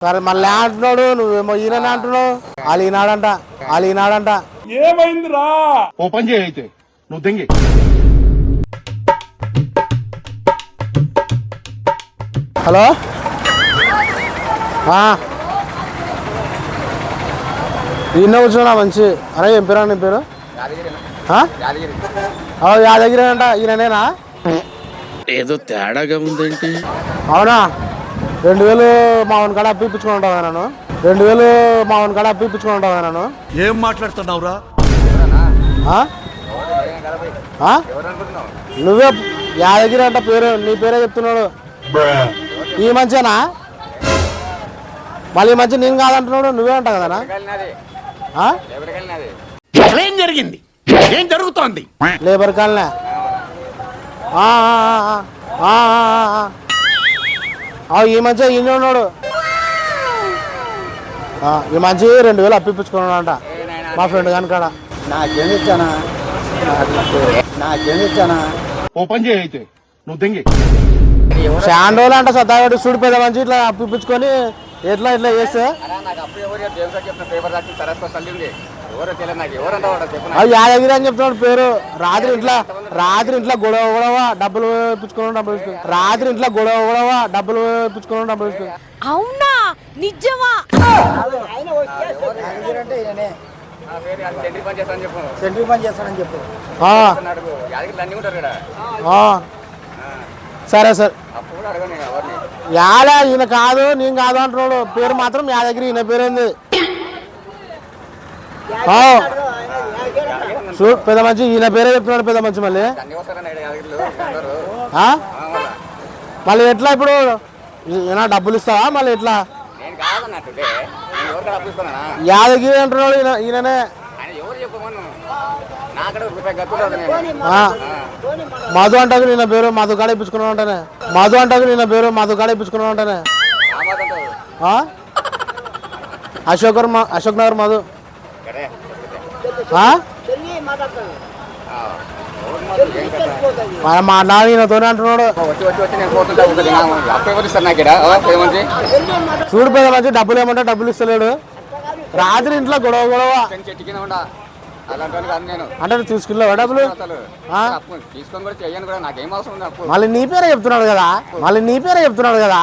సరే మళ్ళీ అంటున్నాడు, నువ్వేమో ఈయన అంటున్నావు. వాళ్ళు ఈనాడంట ఏమైందిరా? ఓపెన్ చేయి అయితే నువ్వు దెంగి. హలో, ఈయన కూర్చున్నా మంచి. అరే ఏం పేరు నీ పేరు? యాదగిరి అంట. ఈయననేనా? ఏదో తేడాగా ఉందేంటి? అవునా? 2000 మావన్ కాడ అప్పిపించుకుని ఉంటావా నన్ను? 2000 మావన్ కాడ అప్పిపించుకుని ఉంటావా నన్ను? ఏం మాట్లాడుతున్నావురా? నువ్వే యాదగిరి అంట పేరు, నీ పేరే చెప్తున్నాడు. ఈ మంచినా? మళ్ళీ మంచి నేను కాదంటున్నాడు, నువ్వే అంటావు కదా? ఏం జరిగింది? ఏం జరుగుతోంది? లేబర్ కాలనే. ఈ మంచి ఈయన ఉన్నాడు. ఈ మంచి 2000 అప్పిపించుకున్నాడు అంట మా ఫ్రెండ్ కాని కాడ. నాకేమిచ్చానా ఓపెన్ చేయి అయితే నువ్వు దెంగి. శాండోలు అంట సత్తాగడు చూడు పెద్ద మంచి ఇట్లా అప్పిపించుకొని ఎట్లా చేస్తే యాదగిరి అని చెప్తున్నాడు పేరు. రాత్రి ఇంట్లో గొడవ డబ్బులు ఇప్పించుకున్నాడు. అవునా? నిజమా? సెంట్రీ పని చేస్తానని చెప్పు. సరే యాద ఈయన కాదు నేను కాదు అంటున్నాడు. పేరు మాత్రం యాదగిరి, ఈయన పేరేంది? చూడు పెద్ద మంచి ఈయన పేరే చెప్తున్నాడు పెద్ద మంచి. మళ్ళీ ఎట్లా ఇప్పుడు ఏనా డబ్బులు ఇస్తావా? మళ్ళీ ఎట్లా? యాదగిరి అంటున్నాడు ఈయననే. మధు అంటకు నిన్న పేరు మధు కాడ ఇప్పించుకున్నావు అంటేనే. అశోక్ నగర్ మధు. మాట్లాడి ఈయనతోనే అంటున్నాడు. చూడు పెద్ద మంచి డబ్బులు ఏమంటే డబ్బులు ఇస్తలేడు. రాత్రి ఇంట్లో గొడవ అంటే తీసుకున్నావా డబ్బులు? మళ్ళీ నీ పేరే చెప్తున్నాడు కదా.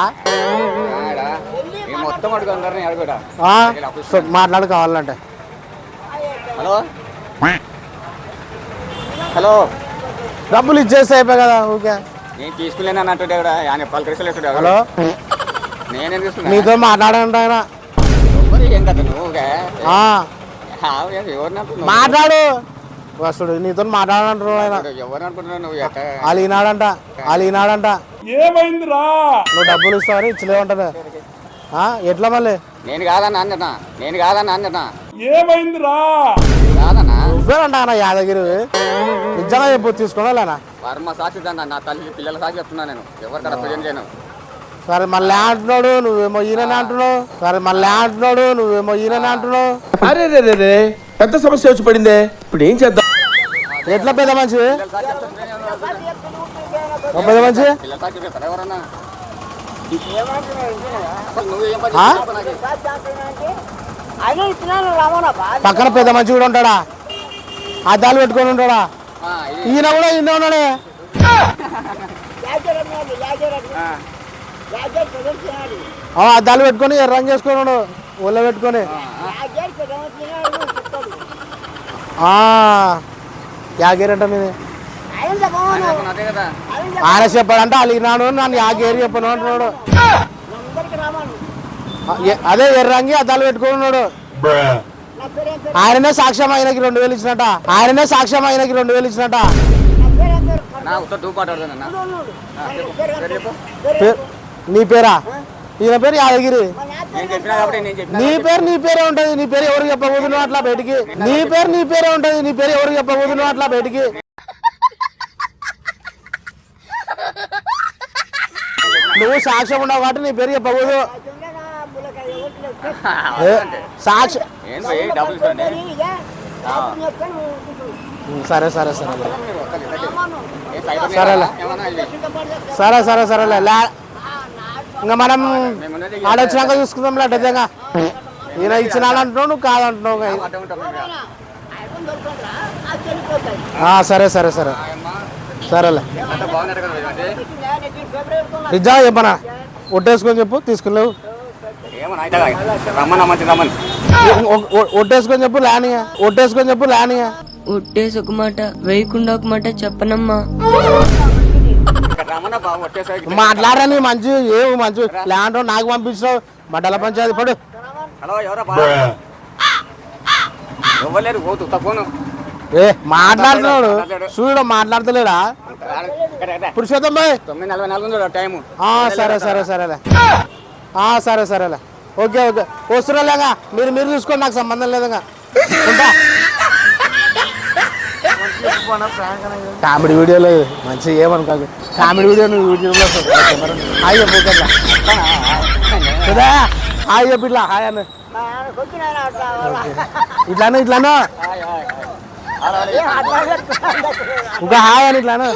మాట్లాడు కావాలంటే. హలో, డబ్బులు ఇచ్చేస్తే అయిపోయి కదా. ఓకే నేను తీసుకున్నాను. హలో, నీతో మాట్లాడంట ఆయన. మాట్లాడు వస్తుడు, నీతో మాట్లాడంటారు ఆయన. వాళ్ళు ఈనాడంట. ఏమైందిరా? నువ్వు డబ్బులు ఇస్తావని ఇచ్చలేమంటారు. ఎట్లా మళ్ళీ? నేను కాదన్నా అన్నట. ఏమైందిరా? నువ్వేనంట యాదగిరి. నిజంగా చెప్పు తీసుకోవాలనా? వర్మ సాక్షి నా తల్లి పిల్లల సాక్షి చెప్తున్నా. నేను ఎవరికడ ప్రజెంట్ చేయను. సరే మళ్ళీ అంటున్నాడు, నువ్వేమో ఈయననే అంటున్నావు. అరే రే పెద్ద సమస్య వచ్చి పడిందే, ఇప్పుడు ఏం చేద్దాం? ఎట్లా పెద్ద మంచి? పక్కన పెద్ద మంచి కూడా ఉంటాడా? అద్దాలు పెట్టుకొని ఉంటాడా? ఈయన కూడా ఈయన ఉన్నాడే. అద్దాలు పెట్టుకొని ఎర్రంగా చేసుకున్నాడు ఒళ్ళో పెట్టుకొని. యాగేరంట మీది ఆయన చెప్పాడంట. అలిగినాడు నన్ను యాగేరి చెప్పను అంటున్నాడు. అదే ఎర్రంగి అద్దాలు పెట్టుకుని ఉన్నాడు. ఆయననే సాక్ష్యం ఆయనకి 2000 ఇచ్చినట. నీ పేరా? ఈయన పేరు యాదగిరి. నీ పేరే ఉంటది. నీ పేరు ఎవరికి చెప్పబోతున్నావు అట్లా బయటికి? నువ్వు సాక్ష్యం ఉండవు కాబట్టి నీ పేరు చెప్పబోదు. సాక్ష్యం సరే సరే సరేలే సరేలే సరే సరే సరేలే ఇంకా మనం ఆడొచ్చినాక చూసుకుందాం అడ్డదేగా ఈయన ఇచ్చినాడంటున్నావు నువ్వు కాదంటున్నావు సరే సరే సరే సరేలే నిజా చెప్పనా ఒట్టేసుకొని చెప్పు తీసుకున్నావు ఒట్టేసుకొని చెప్పు లానిగా ఒట్టేసుకొని చెప్పు లానిగా ఒట్టేసి ఒక మాట వేయకుండా ఒక మాట చెప్పనమ్మా మాట్లాడని మంచి ఏమి మంచి ల్యాండ్ నాకు పంపించావు మండల పంచాయతీ పడు ఏ మాట్లాడుతున్నాడు చూడు మాట్లాడతలేడా పురుషోత్తం భాయ్ 9:44 టైం. సరే సరే సరేలే సరే సరేలే ఓకే ఓకే వస్తున్నాలేగా మీరు చూసుకోండి నాకు సంబంధం లేదుగా ఉంటా కామెడీ వీడియోలో మంచిగా ఏమనుకోదు కామెడీ వీడియో నువ్వు యూట్యూబ్లో హాయ్ చెప్పు కదా హాయ్ చెప్పు ఇట్లా హాయ్ అన్న ఇట్లాను ఇంకా హాయ్ అని ఇట్లాను